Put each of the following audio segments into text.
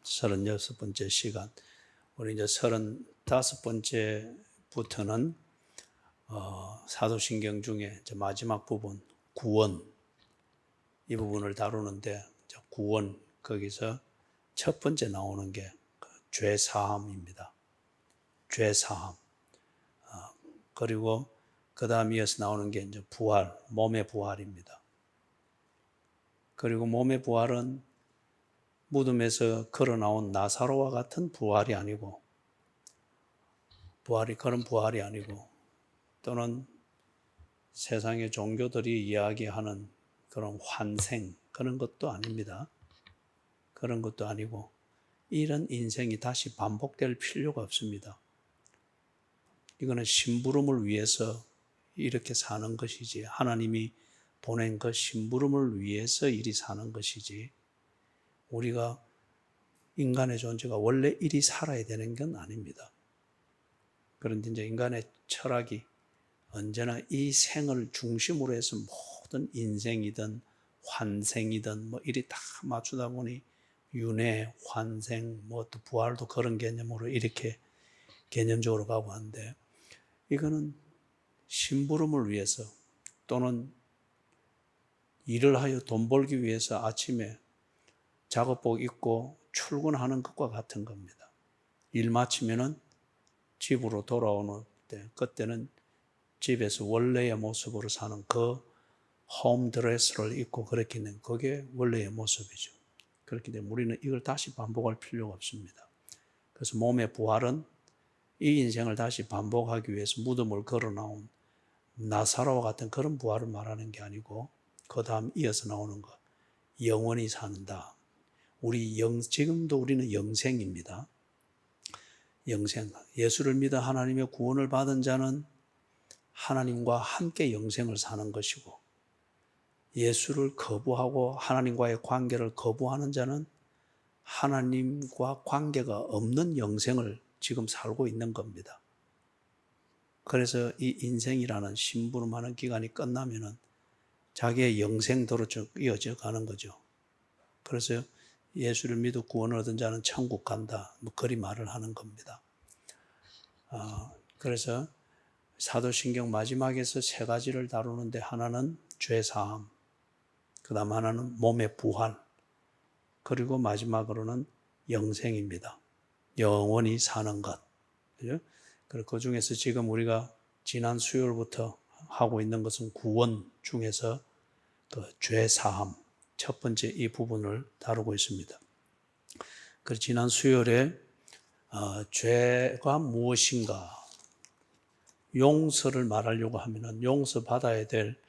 36번째 시간. 우리 이제 35번째부터는 사도신경 중에 이제 마지막 부분, 구원, 이 부분을 다루는데, 구원, 거기서 첫 번째 나오는 게 죄사함입니다. 죄사함. 그리고 그 다음 이어서 나오는 게 이제 부활, 몸의 부활입니다. 그리고 몸의 부활은 무덤에서 걸어 나온 나사로와 같은 부활이 아니고, 그런 부활이 아니고, 또는 세상의 종교들이 이야기하는 그런 환생, 그런 것도 아닙니다. 그런 것도 아니고, 이런 인생이 다시 반복될 필요가 없습니다. 이거는 심부름을 위해서 이렇게 사는 것이지, 하나님이 보낸 그 심부름을 위해서 이리 사는 것이지, 우리가 인간의 존재가 원래 이리 살아야 되는 건 아닙니다. 그런데 이제 인간의 철학이 언제나 이 생을 중심으로 해서 모든 인생이든 환생이든 이리 다 맞추다 보니 윤회, 환생, 또 부활도 그런 개념으로 이렇게 개념적으로 가고 하는데, 이거는 심부름을 위해서 또는 일을 하여 돈 벌기 위해서 아침에 작업복 입고 출근하는 것과 같은 겁니다. 일 마치면은 집으로 돌아오는 때, 그때는 집에서 원래의 모습으로 사는 그 홈드레스를 입고 그렇게 있는 그게 원래의 모습이죠. 그렇기 때문에 우리는 이걸 다시 반복할 필요가 없습니다. 그래서 몸의 부활은 이 인생을 다시 반복하기 위해서 무덤을 걸어 나온 나사로와 같은 그런 부활을 말하는 게 아니고, 그 다음 이어서 나오는 것, 영원히 사는다. 지금도 우리는 영생입니다. 영생. 예수를 믿어 하나님의 구원을 받은 자는 하나님과 함께 영생을 사는 것이고, 예수를 거부하고 하나님과의 관계를 거부하는 자는 하나님과 관계가 없는 영생을 지금 살고 있는 겁니다. 그래서 이 인생이라는 심부름하는 기간이 끝나면은 자기의 영생도로 쭉 이어져 가는 거죠. 그래서 예수를 믿어 구원을 얻은 자는 천국 간다. 그리 말을 하는 겁니다. 그래서 사도신경 마지막에서 세 가지를 다루는데, 하나는 죄사함, 그 다음 하나는 몸의 부활, 그리고 마지막으로는 영생입니다. 영원히 사는 것. 그죠? 그리고 그 중에서 지금 우리가 지난 수요일부터 하고 있는 것은 구원 중에서 그 죄사함, 첫 번째 이 부분을 다루고 있습니다. 그래서 지난 수요일에 죄가 무엇인가, 용서를 말하려고 하면은 용서받아야 될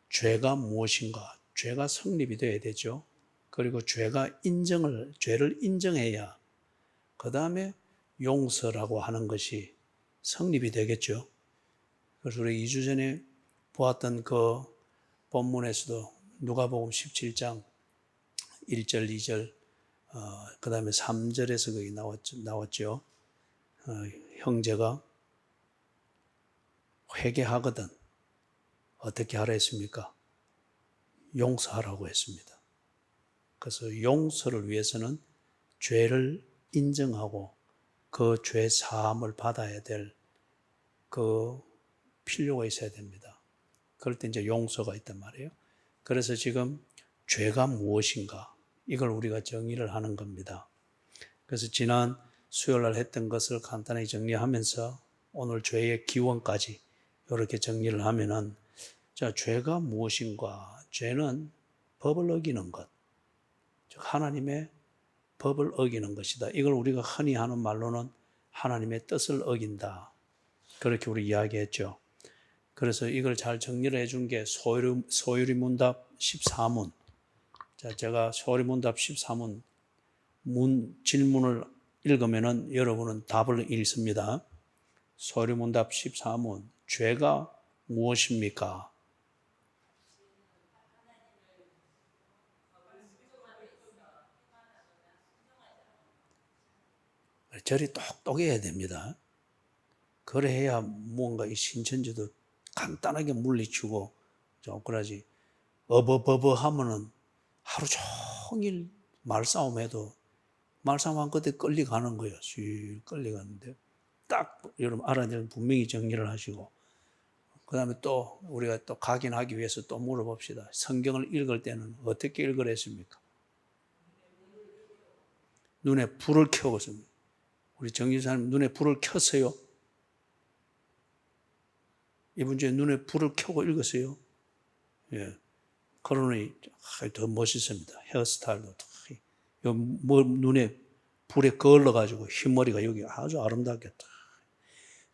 죄가 무엇인가, 죄가 성립이 되어야 되죠. 그리고 죄를 인정해야 그 다음에 용서라고 하는 것이 성립이 되겠죠. 그래서 우리 2주 전에 보았던 그 본문에서도 누가복음 17장 1절, 2절, 그 다음에 3절에서 거기 나왔죠. 형제가 회개하거든 어떻게 하라 했습니까? 용서하라고 했습니다. 그래서 용서를 위해서는 죄를 인정하고 그 죄 사함을 받아야 될 그 필요가 있어야 됩니다. 그럴 때 이제 용서가 있단 말이에요. 그래서 지금 죄가 무엇인가, 이걸 우리가 정의를 하는 겁니다. 그래서 지난 수요일날 했던 것을 간단히 정리하면서 오늘 죄의 기원까지 이렇게 정리를 하면은, 자, 죄가 무엇인가? 죄는 법을 어기는 것, 즉 하나님의 법을 어기는 것이다. 이걸 우리가 흔히 하는 말로는 하나님의 뜻을 어긴다, 그렇게 우리 이야기했죠. 그래서 이걸 잘 정리를 해준 게 소유리문답 14문. 자, 제가 소유리문답 14문 질문을 읽으면은 여러분은 답을 읽습니다. 소유리문답 14문, 죄가 무엇입니까? 절이 똑똑해야 됩니다. 그래야 뭔가 이 신천지도 간단하게 물리치고 좀 그러지, 어버버버 하면은 하루 종일 말싸움해도 말씀한 그때 끌려가는 거예요. 씩 끌려가는데 딱 여러분 알아내면 분명히 정리를 하시고, 그 다음에 또 우리가 또 각인하기 위해서 또 물어봅시다. 성경을 읽을 때는 어떻게 읽으랬습니까? 눈에 불을 켜고습니다. 우리 정지사님 눈에 불을 켰어요? 이번 주에 눈에 불을 켜고 읽었어요? 예. 그러니 더 멋있습니다. 헤어스타일도. 뭐 눈에 불에 걸러가지고 흰머리가 여기 아주 아름답겠다.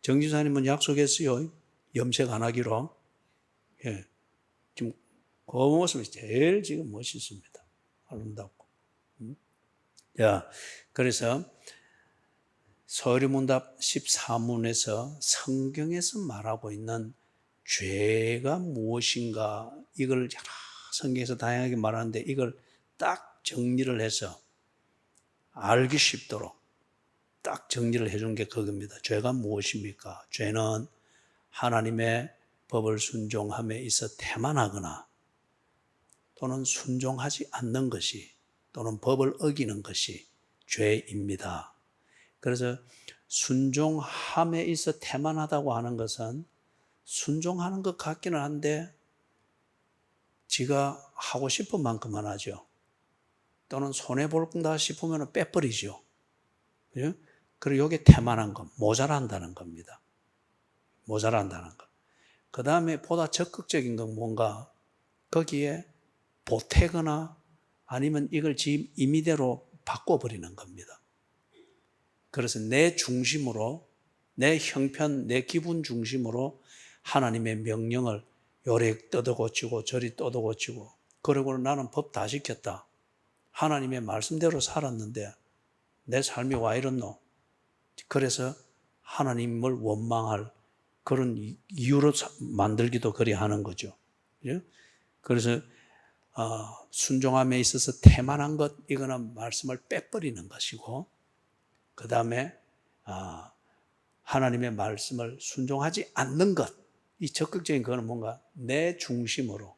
정지사님은 약속했어요. 염색 안 하기로. 예. 지금 그 모습이 제일 지금 멋있습니다. 아름답고. 자, 그래서 서리문답 14문에서 성경에서 말하고 있는 죄가 무엇인가, 이걸 여러 성경에서 다양하게 말하는데 이걸 딱 정리를 해서 알기 쉽도록 딱 정리를 해준 게 그겁니다. 죄가 무엇입니까? 죄는 하나님의 법을 순종함에 있어 태만하거나 또는 순종하지 않는 것이, 또는 법을 어기는 것이 죄입니다. 그래서 순종함에 있어 태만하다고 하는 것은 순종하는 것 같기는 한데 지가 하고 싶은 만큼만 하죠. 또는 손해볼까 싶으면 빼버리죠. 그죠? 그리고 이게 태만한 것, 모자란다는 겁니다. 모자란다는 것. 그 다음에 보다 적극적인 건 뭔가 거기에 보태거나 아니면 이걸 지 임의대로 바꿔버리는 겁니다. 그래서 내 중심으로, 내 형편, 내 기분 중심으로 하나님의 명령을 요래 뜯어고치고 저리 뜯어고치고, 그러고는 나는 법 다 지켰다. 하나님의 말씀대로 살았는데 내 삶이 와 이렇노? 그래서 하나님을 원망할 그런 이유로 만들기도 그리 하는 거죠. 그래서 순종함에 있어서 태만한 것, 이거는 말씀을 빼버리는 것이고, 그 다음에 하나님의 말씀을 순종하지 않는 것, 이 적극적인 그거는 뭔가 내 중심으로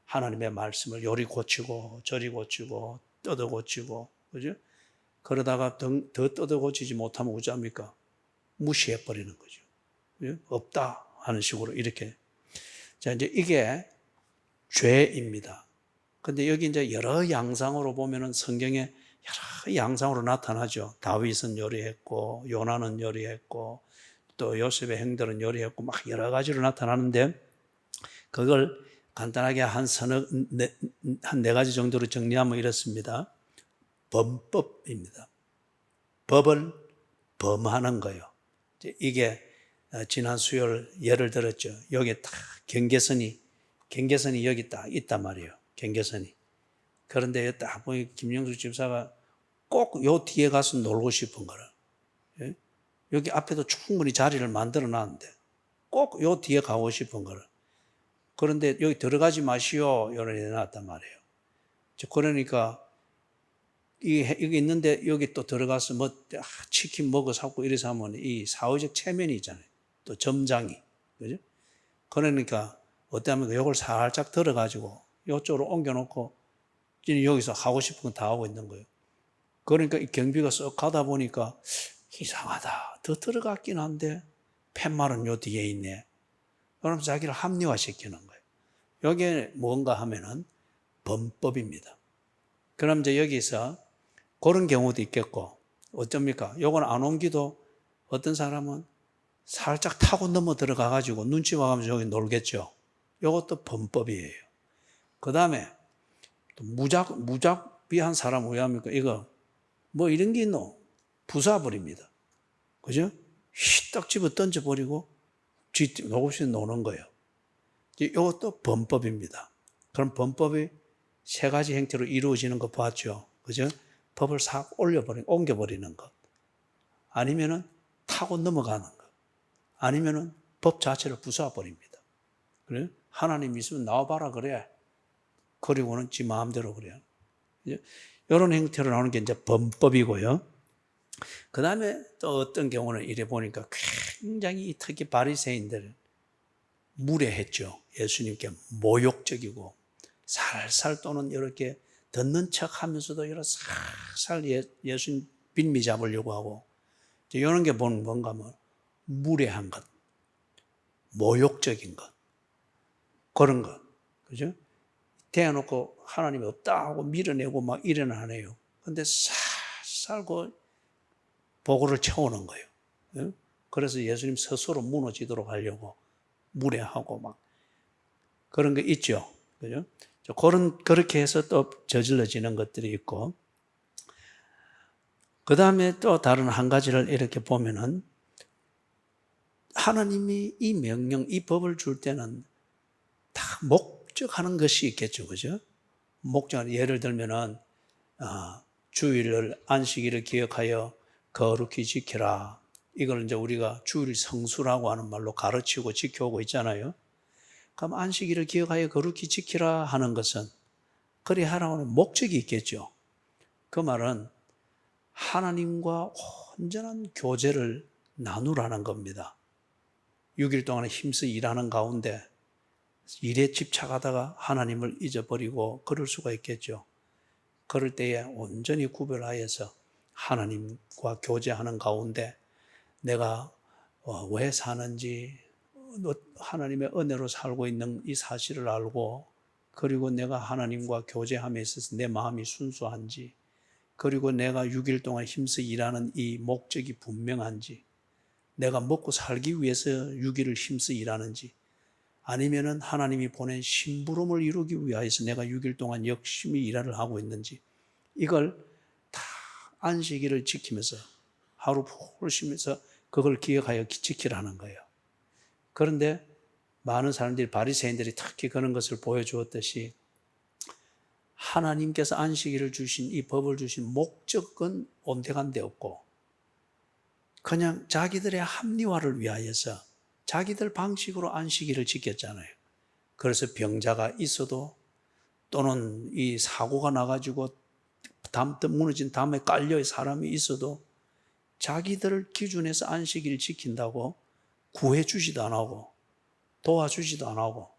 하나님의 말씀을 요리 고치고 저리 고치고 뜯어 고치고, 그죠? 그러다가 더 뜯어 고치지 못하면 어찌합니까? 무시해 버리는 거죠. 그죠? 없다 하는 식으로 이렇게. 자, 이제 이게 죄입니다. 근데 여기 이제 여러 양상으로 보면은 성경에 여러 양상으로 나타나죠. 다윗은 요리했고, 요나는 요리했고, 또 요셉의 행들은 요리했고, 막 여러 가지로 나타나는데, 그걸 간단하게 한 네 가지 정도로 정리하면 이렇습니다. 범법입니다. 법을 범하는 거예요. 이게 지난 수요일 예를 들었죠. 여기 딱 경계선이 여기 딱 있단 말이에요. 경계선이. 그런데 딱 보니 김영수 집사가 꼭 요 뒤에 가서 놀고 싶은 거라. 예? 여기 앞에도 충분히 자리를 만들어 놨는데 꼭 요 뒤에 가고 싶은 거라. 그런데 여기 들어가지 마시오. 이렇게 해놨단 말이에요. 그러니까 여기 있는데 여기 또 들어가서 뭐 치킨 먹어 사고 이래서 하면 이 사회적 체면이 있잖아요. 또 점장이. 그죠? 그러니까 어떠하면 이걸 살짝 들어가지고 이쪽으로 옮겨놓고 여기서 하고 싶은 건 다 하고 있는 거예요. 그러니까 이 경비가 썩 가다 보니까 이상하다. 더 들어갔긴 한데 팻말은 요 뒤에 있네. 그럼 자기를 합리화시키는 거예요. 여기에 뭔가 하면은 범법입니다. 그럼 이제 여기서 그런 경우도 있겠고, 어쩝니까? 요건 안 옮기도 어떤 사람은 살짝 타고 넘어 들어가가지고 눈치 봐가면서 여기 놀겠죠. 요것도 범법이에요. 그 다음에 또 무작비한 사람 왜 합니까? 이거 뭐 이런 게 있노? 부숴버립니다. 그죠? 휘딱 집어 던져버리고 조금씩 노는 거예요. 이것도 범법입니다. 그럼 범법이 세 가지 형태로 이루어지는 거 봤죠? 그죠? 법을 싹 옮겨버리는 것. 아니면은 타고 넘어가는 것. 아니면은 법 자체를 부숴버립니다. 그래? 하나님 있으면 나와봐라 그래. 그리고는 지 마음대로 그래요. 이런 형태로 나오는 게 이제 범법이고요. 그 다음에 또 어떤 경우는 이래 보니까 굉장히 특히 바리새인들 무례했죠. 예수님께 모욕적이고 살살 또는 이렇게 듣는 척 하면서도 이런 살살 예수님 빌미 잡으려고 하고, 이런 게 뭔가 하면 무례한 것, 모욕적인 것, 그런 것. 그죠? 대해놓고 하나님이 없다 하고 밀어내고 막 이래는 하네요. 근데 살살 그 보고를 채우는 거예요. 예? 그래서 예수님 스스로 무너지도록 하려고 무례하고 막 그런 게 있죠. 그죠? 그렇게 해서 또 저질러지는 것들이 있고, 그 다음에 또 다른 한 가지를 이렇게 보면은, 하나님이 이 명령, 이 법을 줄 때는 다 목적하는 것이 있겠죠. 그죠? 예를 들면은, 주일을, 안식일을 기억하여 거룩히 지키라. 이걸 이제 우리가 주일 성수라고 하는 말로 가르치고 지켜오고 있잖아요. 그럼 안식일을 기억하여 거룩히 지키라 하는 것은 그리 하라고 하는 목적이 있겠죠. 그 말은 하나님과 온전한 교제를 나누라는 겁니다. 6일 동안 힘써 일하는 가운데 일에 집착하다가 하나님을 잊어버리고 그럴 수가 있겠죠. 그럴 때에 온전히 구별하여서 하나님과 교제하는 가운데 내가 왜 사는지, 하나님의 은혜로 살고 있는 이 사실을 알고, 그리고 내가 하나님과 교제함에 있어서 내 마음이 순수한지, 그리고 내가 6일 동안 힘써 일하는 이 목적이 분명한지, 내가 먹고 살기 위해서 6일을 힘써 일하는지, 아니면은 하나님이 보낸 심부름을 이루기 위하여서 내가 6일 동안 열심히 일을 하고 있는지, 이걸 다 안식일을 지키면서 하루 푹 쉬면서 그걸 기억하여 지키라는 거예요. 그런데 많은 사람들이, 바리새인들이 특히 그런 것을 보여주었듯이 하나님께서 안식일을 주신, 이 법을 주신 목적은 온데간데 없고 그냥 자기들의 합리화를 위하여서 자기들 방식으로 안식일을 지켰잖아요. 그래서 병자가 있어도, 또는 이 사고가 나가지고 무너진 담에 깔려 사람이 있어도 자기들 기준에서 안식일을 지킨다고 구해주지도 안 하고 도와주지도 안 하고,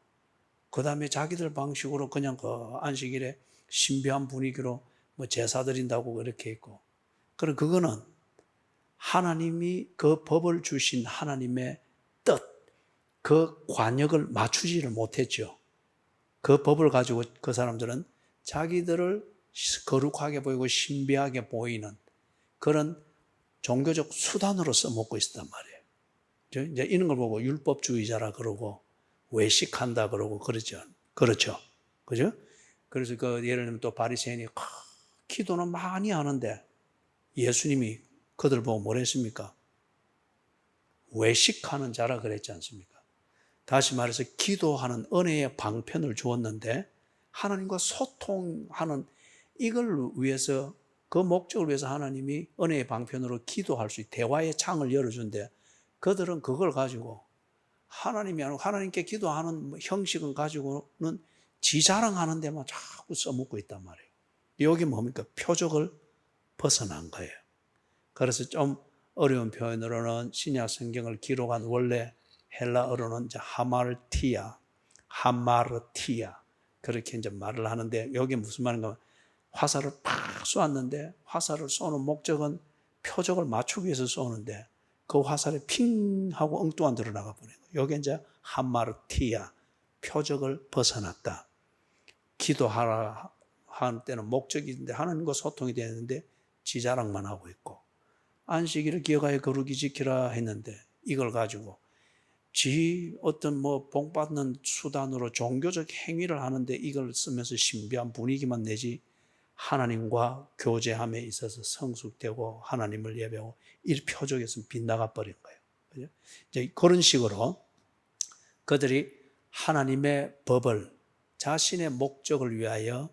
그 다음에 자기들 방식으로 그냥 그 안식일에 신비한 분위기로 뭐 제사 드린다고 그렇게 있고, 그럼 그거는 하나님이 그 법을 주신 하나님의 뜻, 그 관역을 맞추지를 못했죠. 그 법을 가지고 그 사람들은 자기들을 거룩하게 보이고 신비하게 보이는 그런 종교적 수단으로 써먹고 있었단 말이에요. 이제 이런 걸 보고 율법주의자라 그러고 외식한다 그러고 그러죠. 그렇죠. 그죠? 그래서 예를 들면 또 바리새인이 기도는 많이 하는데 예수님이 그들 보고 뭘 했습니까? 외식하는 자라 그랬지 않습니까? 다시 말해서 기도하는 은혜의 방편을 주었는데 하나님과 소통하는 이걸 위해서, 그 목적을 위해서 하나님이 은혜의 방편으로 기도할 수 있는 대화의 창을 열어준대. 그들은 그걸 가지고 하나님이 아니고 하나님께 기도하는 형식을 가지고는 지 자랑하는 데만 자꾸 써먹고 있단 말이에요. 여기 뭡니까? 표적을 벗어난 거예요. 그래서 좀 어려운 표현으로는 신약 성경을 기록한 원래 헬라어로는 이제 하마르티아 그렇게 이제 말을 하는데, 여기 무슨 말인가? 화살을 팍 쏘았는데 화살을 쏘는 목적은 표적을 맞추기 위해서 쏘는데 그 화살이 핑 하고 엉뚱한 데로 나가 버린 거예요. 여기 이제 하마르티아, 표적을 벗어났다. 기도하라 하는 때는 목적이 있는데 하나님과 소통이 되는데 지자랑만 하고 있고, 안식일을 기억하여 거룩히 지키라 했는데 이걸 가지고 어떤 복받는 수단으로 종교적 행위를 하는데 이걸 쓰면서 신비한 분위기만 내지 하나님과 교제함에 있어서 성숙되고 하나님을 예배하고 이 표적에서 빗나가 버린 거예요. 그죠? 이제 그런 식으로 그들이 하나님의 법을 자신의 목적을 위하여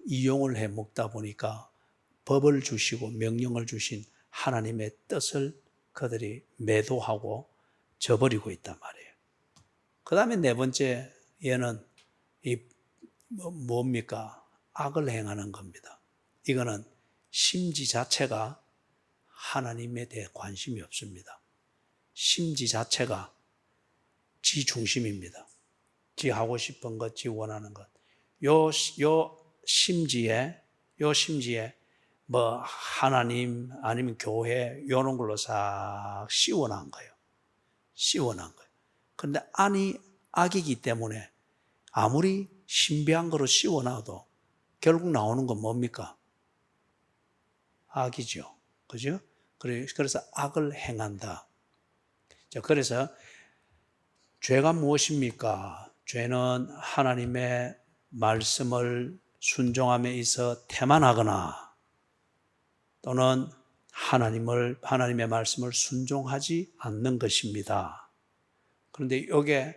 이용을 해 먹다 보니까 법을 주시고 명령을 주신 하나님의 뜻을 그들이 매도하고 저버리고 있단 말이에요. 그 다음에 네 번째, 얘는 뭡니까? 악을 행하는 겁니다. 이거는 심지 자체가 하나님에 대해 관심이 없습니다. 심지 자체가 지 중심입니다. 지 하고 싶은 것, 지 원하는 것. 요 심지에 뭐 하나님 아니면 교회 이런 걸로 싹 씌워놓은 거예요. 씌워놓은 거예요. 그런데 안이 악이기 때문에 아무리 신비한 거로 씌워놔도 결국 나오는 건 뭡니까? 악이죠. 그죠? 그래서 악을 행한다. 자, 그래서 죄가 무엇입니까? 죄는 하나님의 말씀을 순종함에 있어 태만하거나 또는 하나님의 말씀을 순종하지 않는 것입니다. 그런데 이게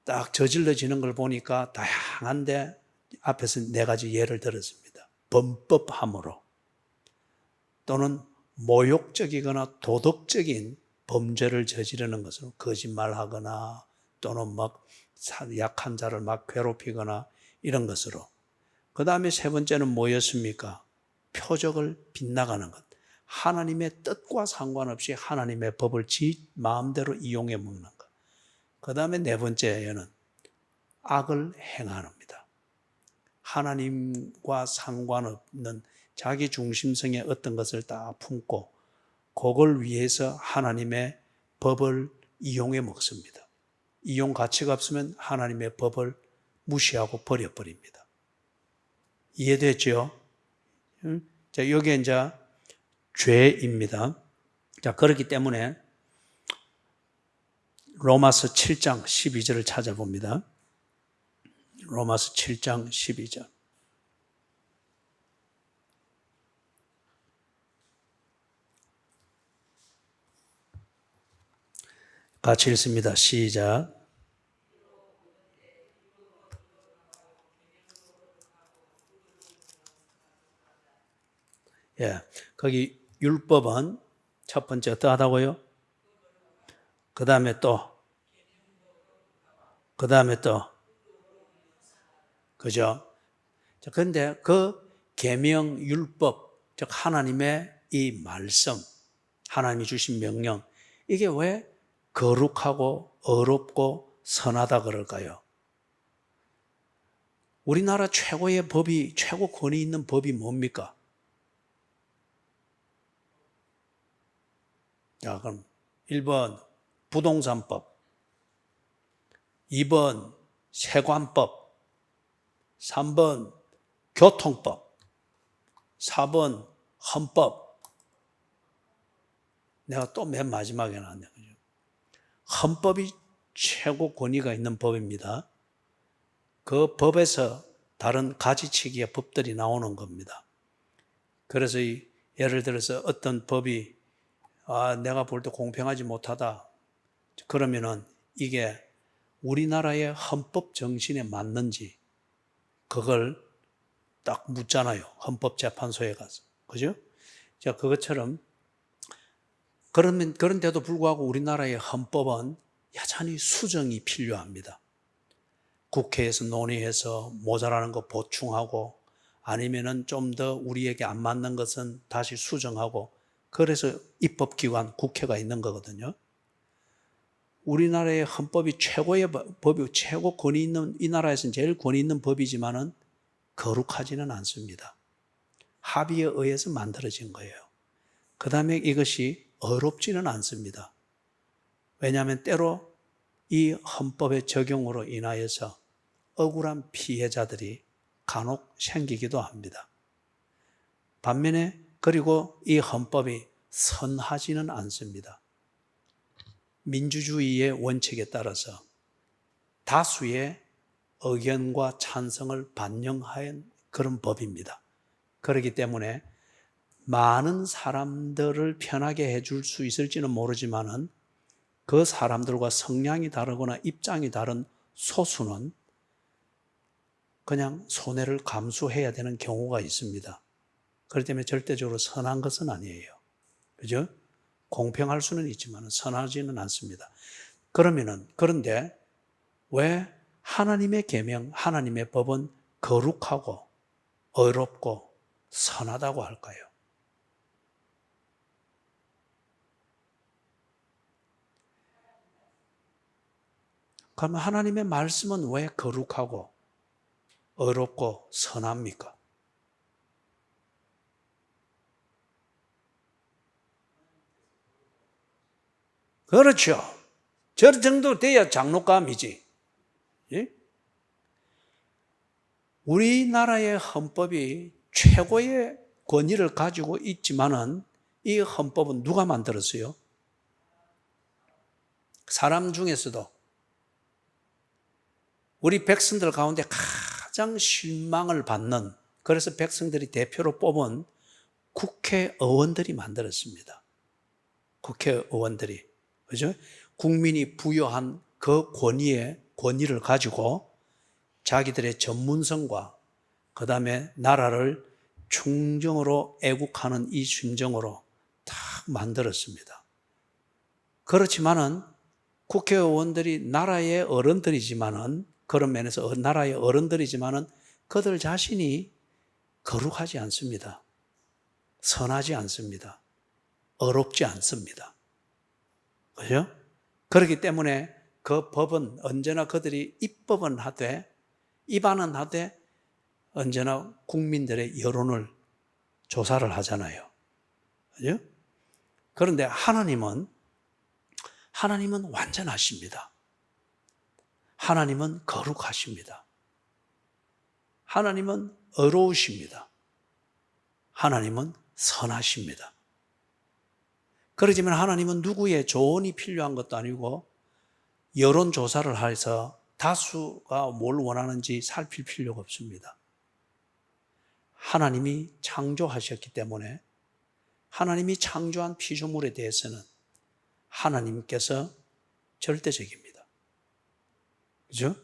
딱 저질러지는 걸 보니까 다양한데 앞에서 4가지 예를 들었습니다. 범법함으로 또는 모욕적이거나 도덕적인 범죄를 저지르는 것으로 거짓말하거나 또는 막 약한 자를 막 괴롭히거나 이런 것으로. 그 다음에 3번째는 뭐였습니까? 표적을 빗나가는 것. 하나님의 뜻과 상관없이 하나님의 법을 지 마음대로 이용해 먹는 것. 그 다음에 4번째는 악을 행합니다. 하나님과 상관없는 자기 중심성의 어떤 것을 다 품고 그걸 위해서 하나님의 법을 이용해 먹습니다. 이용 가치가 없으면 하나님의 법을 무시하고 버려버립니다. 이해됐죠? 자, 이게 이제 죄입니다. 자, 그렇기 때문에 로마서 7장 12절을 찾아봅니다. 로마서 7장 12절. 같이 읽습니다. 시작. 예, 거기 율법은 첫 번째 어떠하다고요? 그 다음에 또 그죠? 자, 그런데 그 계명 율법, 즉 하나님의 이 말씀, 하나님이 주신 명령, 이게 왜 거룩하고 어렵고 선하다 그럴까요? 우리나라 최고의 법이, 최고 권위 있는 법이 뭡니까? 자, 그럼 1번 부동산법, 2번 세관법, 3번 교통법, 4번 헌법. 내가 또 맨 마지막에 나왔네. 헌법이 최고 권위가 있는 법입니다. 그 법에서 다른 가지치기의 법들이 나오는 겁니다. 그래서 예를 들어서 어떤 법이 내가 볼 때 공평하지 못하다. 그러면은 이게 우리나라의 헌법 정신에 맞는지 그걸 딱 묻잖아요. 헌법재판소에 가서. 그죠? 자, 그것처럼 그런데도 불구하고 우리나라의 헌법은 여전히 수정이 필요합니다. 국회에서 논의해서 모자라는 거 보충하고 아니면은 좀 더 우리에게 안 맞는 것은 다시 수정하고 그래서 입법기관 국회가 있는 거거든요. 우리나라의 헌법이 최고의 법이 최고 권위 있는 이 나라에서는 제일 권위 있는 법이지만은 거룩하지는 않습니다. 합의에 의해서 만들어진 거예요. 그 다음에 이것이 어렵지는 않습니다. 왜냐하면 때로 이 헌법의 적용으로 인하여서 억울한 피해자들이 간혹 생기기도 합니다. 반면에 그리고 이 헌법이 선하지는 않습니다. 민주주의의 원칙에 따라서 다수의 의견과 찬성을 반영한 그런 법입니다. 그렇기 때문에 많은 사람들을 편하게 해줄 수 있을지는 모르지만은 그 사람들과 성향이 다르거나 입장이 다른 소수는 그냥 손해를 감수해야 되는 경우가 있습니다. 그렇기 때문에 절대적으로 선한 것은 아니에요. 그죠? 공평할 수는 있지만 선하지는 않습니다. 그런데 왜 하나님의 계명, 하나님의 법은 거룩하고 어렵고 선하다고 할까요? 그러면 하나님의 말씀은 왜 거룩하고 의롭고 선합니까? 그렇죠. 저 정도 돼야 장로감이지. 예? 우리나라의 헌법이 최고의 권위를 가지고 있지만은 이 헌법은 누가 만들었어요? 사람 중에서도 우리 백성들 가운데 가장 실망을 받는, 그래서 백성들이 대표로 뽑은 국회의원들이 만들었습니다. 국회의원들이. 그죠? 국민이 부여한 그 권위를 가지고 자기들의 전문성과 그 다음에 나라를 충정으로 애국하는 이 심정으로 다 만들었습니다. 그렇지만은 국회의원들이 나라의 어른들이지만은, 그런 면에서 나라의 어른들이지만은 그들 자신이 거룩하지 않습니다. 선하지 않습니다. 어렵지 않습니다. 그죠? 그렇기 때문에 그 법은 언제나 그들이 입법은 하되, 입안은 하되, 언제나 국민들의 여론을 조사를 하잖아요. 그죠? 그런데 하나님은 완전하십니다. 하나님은 거룩하십니다. 하나님은 의로우십니다. 하나님은 선하십니다. 그렇지만 하나님은 누구의 조언이 필요한 것도 아니고 여론조사를 해서 다수가 뭘 원하는지 살필 필요가 없습니다. 하나님이 창조하셨기 때문에 하나님이 창조한 피조물에 대해서는 하나님께서 절대적입니다. 그죠?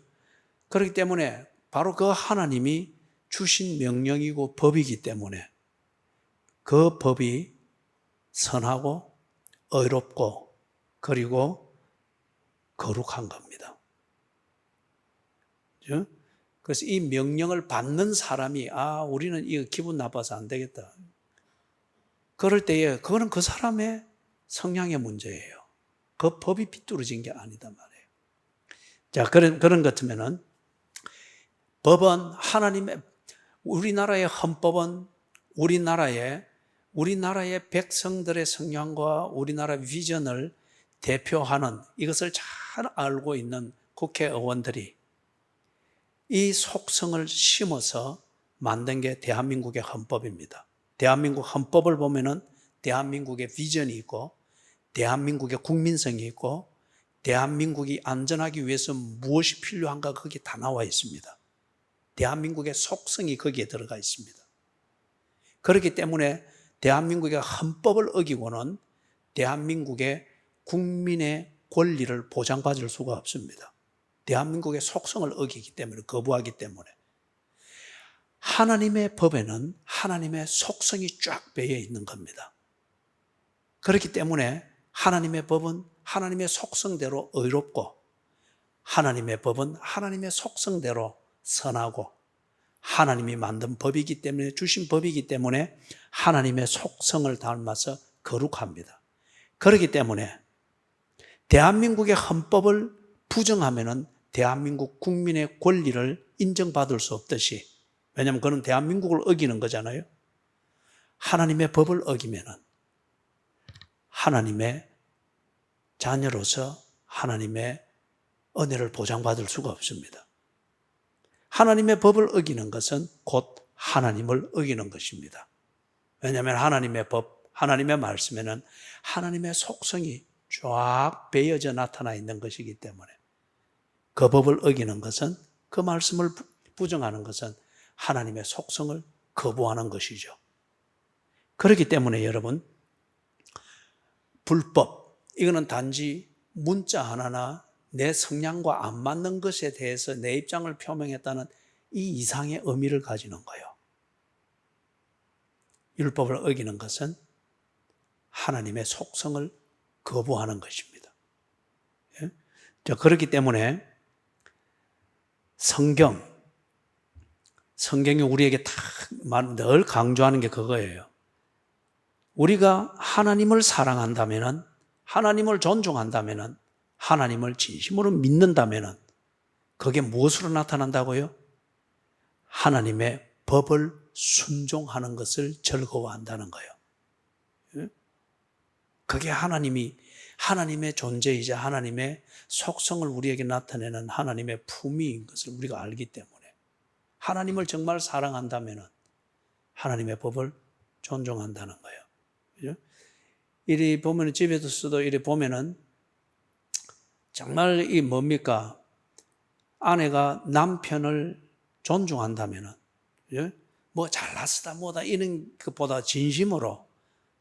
그렇기 때문에 바로 그 하나님이 주신 명령이고 법이기 때문에 그 법이 선하고 의롭고 그리고 거룩한 겁니다. 그죠? 그래서 이 명령을 받는 사람이 우리는 이거 기분 나빠서 안 되겠다. 그럴 때에 그거는 그 사람의 성향의 문제예요. 그 법이 비뚤어진 게 아니다 말이에요. 자, 그런 것 같으면은 법은 우리나라의 헌법은 우리나라의 백성들의 성향과 우리나라 비전을 대표하는, 이것을 잘 알고 있는 국회의원들이 이 속성을 심어서 만든 게 대한민국의 헌법입니다. 대한민국 헌법을 보면은 대한민국의 비전이 있고 대한민국의 국민성이 있고 대한민국이 안전하기 위해서 무엇이 필요한가 거기에 다 나와 있습니다. 대한민국의 속성이 거기에 들어가 있습니다. 그렇기 때문에 대한민국의 헌법을 어기고는 대한민국의 국민의 권리를 보장받을 수가 없습니다. 대한민국의 속성을 어기기 때문에, 거부하기 때문에. 하나님의 법에는 하나님의 속성이 쫙 배어 있는 겁니다. 그렇기 때문에 하나님의 법은 하나님의 속성대로 의롭고 하나님의 법은 하나님의 속성대로 선하고 하나님이 만든 법이기 때문에, 주신 법이기 때문에 하나님의 속성을 닮아서 거룩합니다. 그렇기 때문에 대한민국의 헌법을 부정하면은 대한민국 국민의 권리를 인정받을 수 없듯이, 왜냐하면 그건 대한민국을 어기는 거잖아요. 하나님의 법을 어기면은 하나님의 자녀로서 하나님의 은혜를 보장받을 수가 없습니다. 하나님의 법을 어기는 것은 곧 하나님을 어기는 것입니다. 왜냐하면 하나님의 법, 하나님의 말씀에는 하나님의 속성이 쫙 배어져 나타나 있는 것이기 때문에 그 법을 어기는 것은, 그 말씀을 부정하는 것은 하나님의 속성을 거부하는 것이죠. 그렇기 때문에 여러분, 불법, 이거는 단지 문자 하나나 내 성향과 안 맞는 것에 대해서 내 입장을 표명했다는 이 이상의 의미를 가지는 거예요. 율법을 어기는 것은 하나님의 속성을 거부하는 것입니다. 자, 그렇기 때문에 성경이 우리에게 늘 강조하는 게 그거예요. 우리가 하나님을 사랑한다면, 하나님을 존중한다면, 하나님을 진심으로 믿는다면 그게 무엇으로 나타난다고요? 하나님의 법을 순종하는 것을 즐거워한다는 거예요. 그게 하나님의 존재이자 하나님의 속성을 우리에게 나타내는 하나님의 품위인 것을 우리가 알기 때문에 하나님을 정말 사랑한다면 하나님의 법을 존중한다는 거예요. 그죠? 이리 보면 집에서도 이리 보면은 정말 이 뭡니까? 아내가 남편을 존중한다면은, 그죠? 뭐 잘났다 뭐다 이런 것보다 진심으로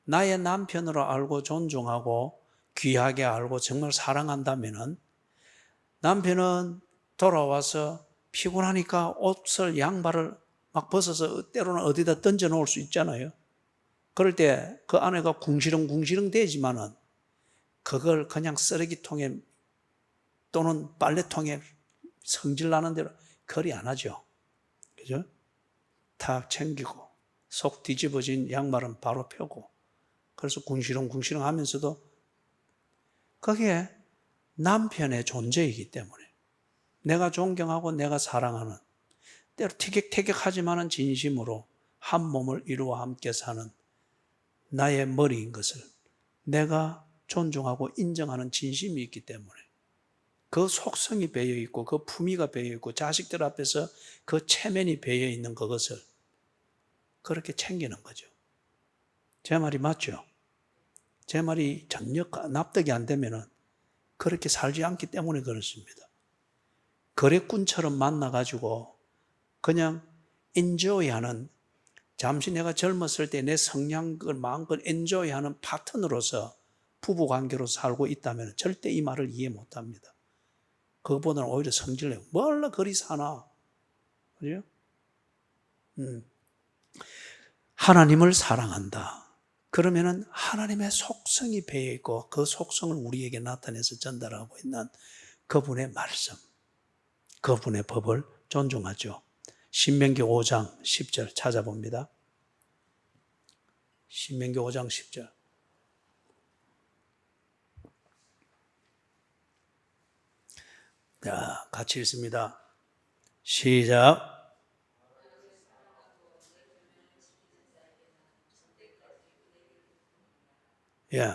나의 남편으로 알고 존중하고 귀하게 알고 정말 사랑한다면은 남편은 돌아와서 피곤하니까 옷을 양말을 막 벗어서 때로는 어디다 던져 놓을 수 있잖아요. 그럴 때 그 아내가 궁시렁궁시렁 대지만은 그걸 그냥 쓰레기통에 또는 빨래통에 성질 나는 대로 거리 안 하죠. 그죠? 다 챙기고 속 뒤집어진 양말은 바로 펴고 그래서 궁시렁궁시렁 하면서도 그게 남편의 존재이기 때문에 내가 존경하고 내가 사랑하는 때로 티격태격하지만은 진심으로 한 몸을 이루어 함께 사는 나의 머리인 것을 내가 존중하고 인정하는 진심이 있기 때문에 그 속성이 배어 있고 그 품위가 배어 있고 자식들 앞에서 그 체면이 배어 있는 그것을 그렇게 챙기는 거죠. 제 말이 맞죠? 제 말이 전혀 납득이 안 되면은 그렇게 살지 않기 때문에 그렇습니다. 거래꾼처럼 만나가지고 그냥 엔조이하는 잠시 내가 젊었을 때 내 성향을 마음껏 엔조이하는 파트너로서 부부관계로 살고 있다면 절대 이 말을 이해 못합니다. 그거보다는 오히려 성질내요. 뭘로 그리 사나? 그죠? 하나님을 사랑한다. 그러면은 하나님의 속성이 배어 있고 그 속성을 우리에게 나타내서 전달하고 있는 그분의 말씀, 그분의 법을 존중하죠. 신명기 5장 10절 찾아봅니다. 신명기 5장 10절. 자, 같이 읽습니다. 시작. 예.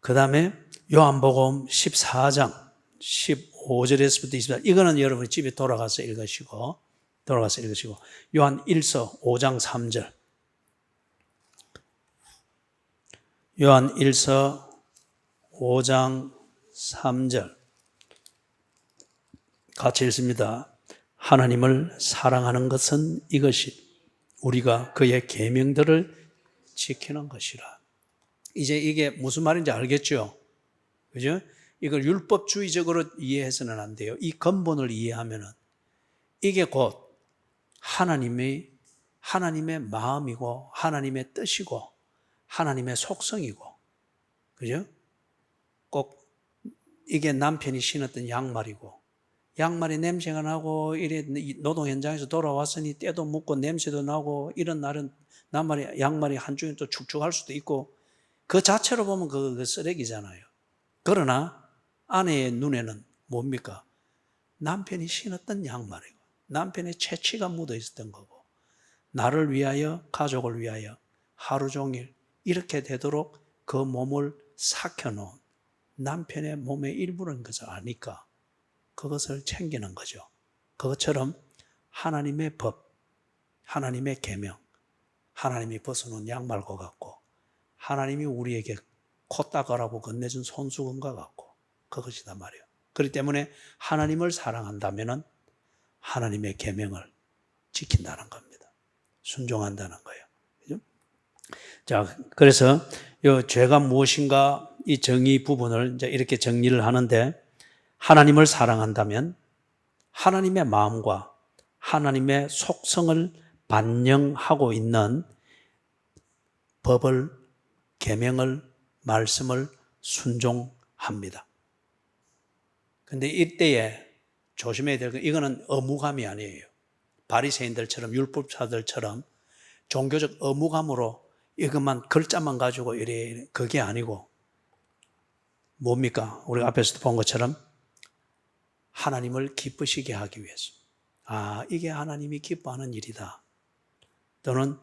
그 다음에 요한복음 14장 15절에서부터 24절. 이거는 여러분이 집에 돌아가서 읽으시고 요한 1서 5장 3절. 요한 1서 5장 3절. 같이 읽습니다. 하나님을 사랑하는 것은 이것이 우리가 그의 계명들을 지키는 것이라. 이제 이게 무슨 말인지 알겠죠? 그죠? 이걸 율법주의적으로 이해해서는 안 돼요. 이 근본을 이해하면은 이게 곧 하나님의 마음이고 하나님의 뜻이고 하나님의 속성이고, 그죠? 꼭 이게 남편이 신었던 양말이고 양말이 냄새가 나고 이래 노동 현장에서 돌아왔으니 때도 묻고 냄새도 나고 이런 날은 양말이 한쪽이 또 축축할 수도 있고 그 자체로 보면 그 쓰레기잖아요. 그러나 아내의 눈에는 뭡니까? 남편이 신었던 양말이고 남편의 채취가 묻어 있었던 거고 나를 위하여 가족을 위하여 하루 종일 이렇게 되도록 그 몸을 삭혀놓은 남편의 몸의 일부인 것을 아니까 그것을 챙기는 거죠. 그것처럼 하나님의 법, 하나님의 계명, 하나님이 벗어놓은 양말과 같고 하나님이 우리에게 코 닦으라고 건네준 손수건과 같고 그것이다 말이에요. 그렇기 때문에 하나님을 사랑한다면 하나님의 계명을 지킨다는 겁니다. 순종한다는 거예요. 그죠? 자, 그래서 이 죄가 무엇인가 이 정의 부분을 이제 이렇게 정리를 하는데 하나님을 사랑한다면 하나님의 마음과 하나님의 속성을 반영하고 있는 법을, 계명을, 말씀을 순종합니다. 그런데 이때에 조심해야 될 건 이거는 의무감이 아니에요. 바리새인들처럼 율법사들처럼 종교적 의무감으로 이것만 글자만 가지고 이래 그게 아니고 뭡니까? 우리가 앞에서도 본 것처럼 하나님을 기쁘시게 하기 위해서 아, 이게 하나님이 기뻐하는 일이다. 또는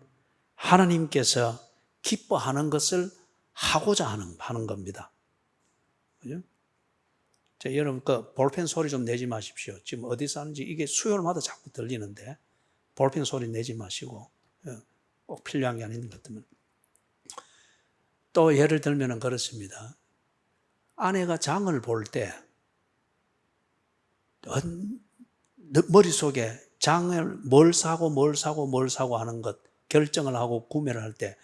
하나님께서 기뻐하는 것을 하고자 하는 겁니다. 그죠? 자, 여러분, 볼펜 소리 좀 내지 마십시오. 지금 어디서 하는지 이게 수요일마다 자꾸 들리는데, 볼펜 소리 내지 마시고, 꼭 필요한 게 아닌 것 같으면. 또 예를 들면 그렇습니다. 아내가 장을 볼 때, 머릿속에 장을 뭘 사고 하는 것, 결정을 하고 구매를 할 때,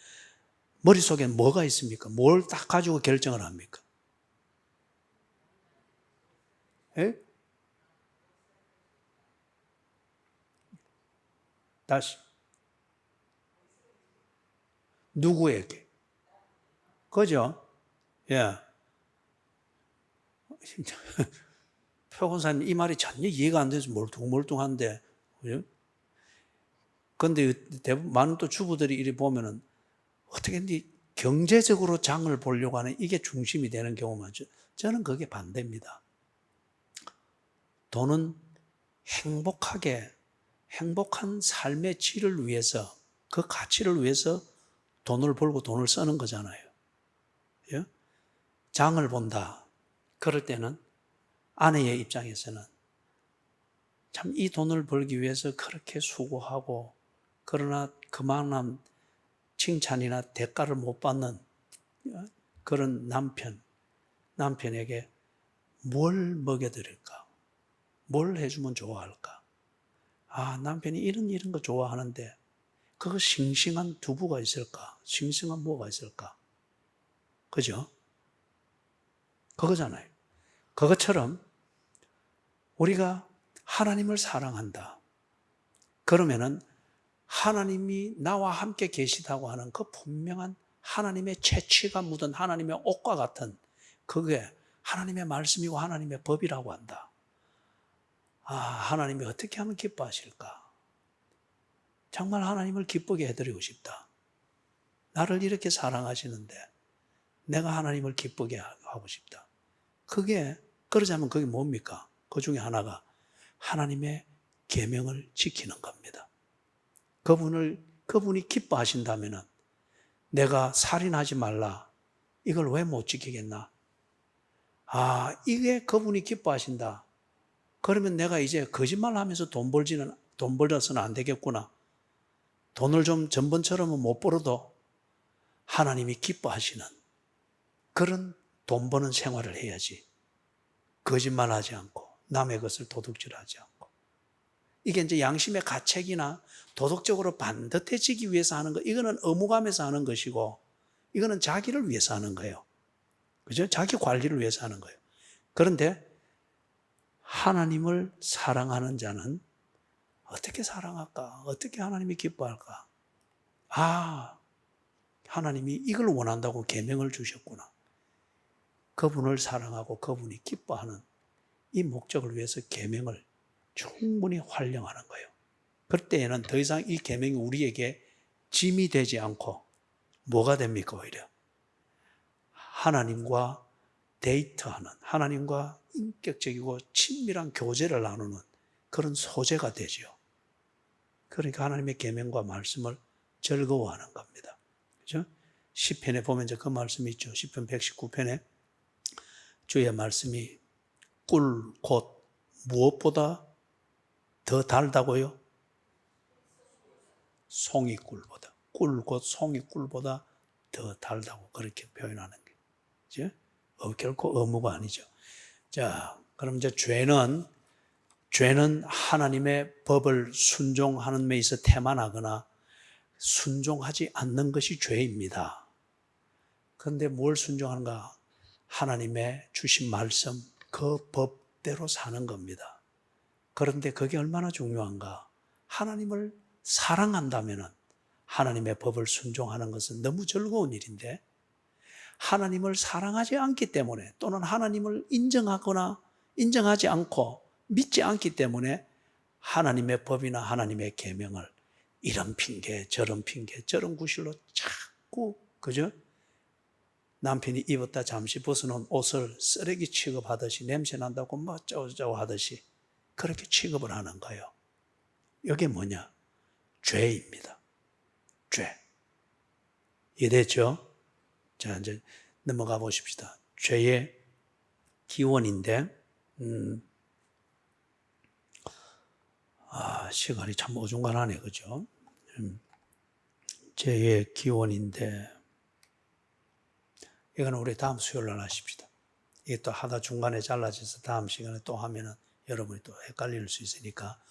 머릿속에 뭐가 있습니까? 뭘 딱 가지고 결정을 합니까? 예? 다시. 누구에게? 그죠? 예. 표건사님 이 말이 전혀 이해가 안 돼서 멀뚱멀뚱한데, 그죠? 근데 대부분 많은 또 주부들이 이리 보면은 어떻게 경제적으로 장을 보려고 하는 이게 중심이 되는 경우가 많죠. 저는 그게 반대입니다. 돈은 행복한 삶의 질을 위해서, 그 가치를 위해서 돈을 벌고 돈을 쓰는 거잖아요. 예? 장을 본다. 그럴 때는 아내의 입장에서는 참 이 돈을 벌기 위해서 그렇게 수고하고, 그러나 그만한 칭찬이나 대가를 못 받는 그런 남편에게 뭘 먹여드릴까? 뭘 해주면 좋아할까? 아, 남편이 이런 거 좋아하는데 그거 싱싱한 두부가 있을까? 싱싱한 뭐가 있을까? 그죠? 그거잖아요. 그것처럼 우리가 하나님을 사랑한다. 그러면은 하나님이 나와 함께 계시다고 하는 그 분명한 하나님의 채취가 묻은 하나님의 옷과 같은 그게 하나님의 말씀이고 하나님의 법이라고 한다. 아, 하나님이 어떻게 하면 기뻐하실까? 정말 하나님을 기쁘게 해드리고 싶다. 나를 이렇게 사랑하시는데 내가 하나님을 기쁘게 하고 싶다. 그러자면 그게 뭡니까? 그 중에 하나가 하나님의 계명을 지키는 겁니다. 그분이 기뻐하신다면은 내가 살인하지 말라. 이걸 왜 못 지키겠나? 아, 이게 그분이 기뻐하신다. 그러면 내가 이제 거짓말하면서 돈 벌어서는 안 되겠구나. 돈을 좀 전번처럼은 못 벌어도 하나님이 기뻐하시는 그런 돈 버는 생활을 해야지. 거짓말하지 않고 남의 것을 도둑질하지 않고. 이게 이제 양심의 가책이나 도덕적으로 반듯해지기 위해서 하는 거, 이거는 의무감에서 하는 것이고, 이거는 자기를 위해서 하는 거예요. 그죠? 자기 관리를 위해서 하는 거예요. 그런데 하나님을 사랑하는 자는 어떻게 사랑할까? 어떻게 하나님이 기뻐할까? 아, 하나님이 이걸 원한다고 계명을 주셨구나. 그분을 사랑하고 그분이 기뻐하는 이 목적을 위해서 계명을 충분히 활용하는 거예요. 그때에는 더 이상 이 계명이 우리에게 짐이 되지 않고 뭐가 됩니까? 오히려 하나님과 데이트하는, 하나님과 인격적이고 친밀한 교제를 나누는 그런 소재가 되죠. 그러니까 하나님의 계명과 말씀을 즐거워하는 겁니다. 그죠? 시편에 보면 이제 그 말씀이 있죠. 시편 119편에 주의 말씀이 꿀, 곧 무엇보다 더 달다고요? 송이꿀보다. 꿀, 곧 송이꿀보다 더 달다고 그렇게 표현하는 거죠. 결코 의무가 아니죠. 자, 그럼 이제 죄는 하나님의 법을 순종하는 데 있어 태만하거나 순종하지 않는 것이 죄입니다. 그런데 뭘 순종하는가? 하나님의 주신 말씀, 그 법대로 사는 겁니다. 그런데 그게 얼마나 중요한가? 하나님을 사랑한다면 하나님의 법을 순종하는 것은 너무 즐거운 일인데, 하나님을 사랑하지 않기 때문에 또는 하나님을 인정하거나 인정하지 않고 믿지 않기 때문에 하나님의 법이나 하나님의 계명을 이런 핑계 저런 구실로 자꾸, 그죠? 남편이 입었다 잠시 벗어놓은 옷을 쓰레기 취급하듯이, 냄새 난다고 뭐 어쩌고 하듯이 그렇게 취급을 하는 거예요. 이게 뭐냐? 죄입니다. 죄. 이해됐죠? 자, 이제 넘어가 보십시다. 죄의 기원인데, 시간이 참 어중간하네, 그죠? 죄의 기원인데, 이거는 우리 다음 수요일날 하십시다. 이게 또 하다 중간에 잘라져서 다음 시간에 또 하면은 여러분이 또 헷갈릴 수 있으니까,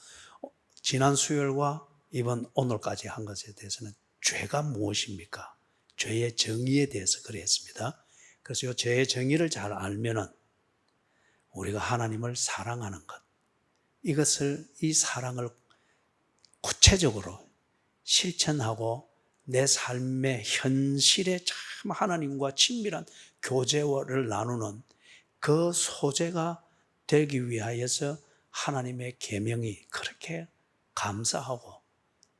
지난 수요일과 이번 오늘까지 한 것에 대해서는 죄가 무엇입니까? 죄의 정의에 대해서 그랬습니다. 그래서 이 죄의 정의를 잘 알면은 우리가 하나님을 사랑하는 것, 이 사랑을 구체적으로 실천하고 내 삶의 현실에 참 하나님과 친밀한 교제를 나누는 그 소재가 되기 위하여서 하나님의 계명이 그렇게 감사하고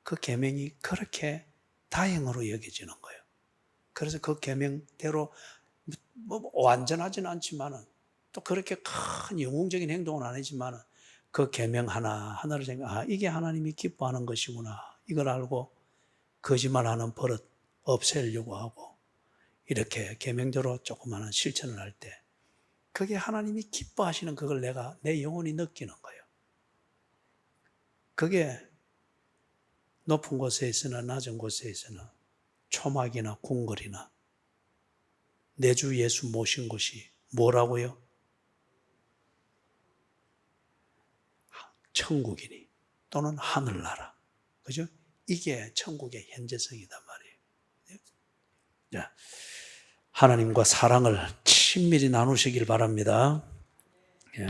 그 계명이 그렇게 다행으로 여겨지는 거예요. 그래서 그 계명대로 뭐 완전하지는 않지만은 또 그렇게 큰 영웅적인 행동은 아니지만은 그 계명 하나를 생각, 이게 하나님이 기뻐하는 것이구나. 이걸 알고 거짓말하는 버릇 없애려고 하고 이렇게 계명대로 조그마한 실천을 할 때 그게 하나님이 기뻐하시는 그걸 내가 내 영혼이 느끼는 거예요. 그게 높은 곳에 있으나 낮은 곳에 있으나 초막이나 궁궐이나 내 주 예수 모신 곳이 뭐라고요? 천국이니 또는 하늘나라. 그죠? 이게 천국의 현재성이단 말이에요. 자, 하나님과 사랑을 친밀히 나누시길 바랍니다. 예.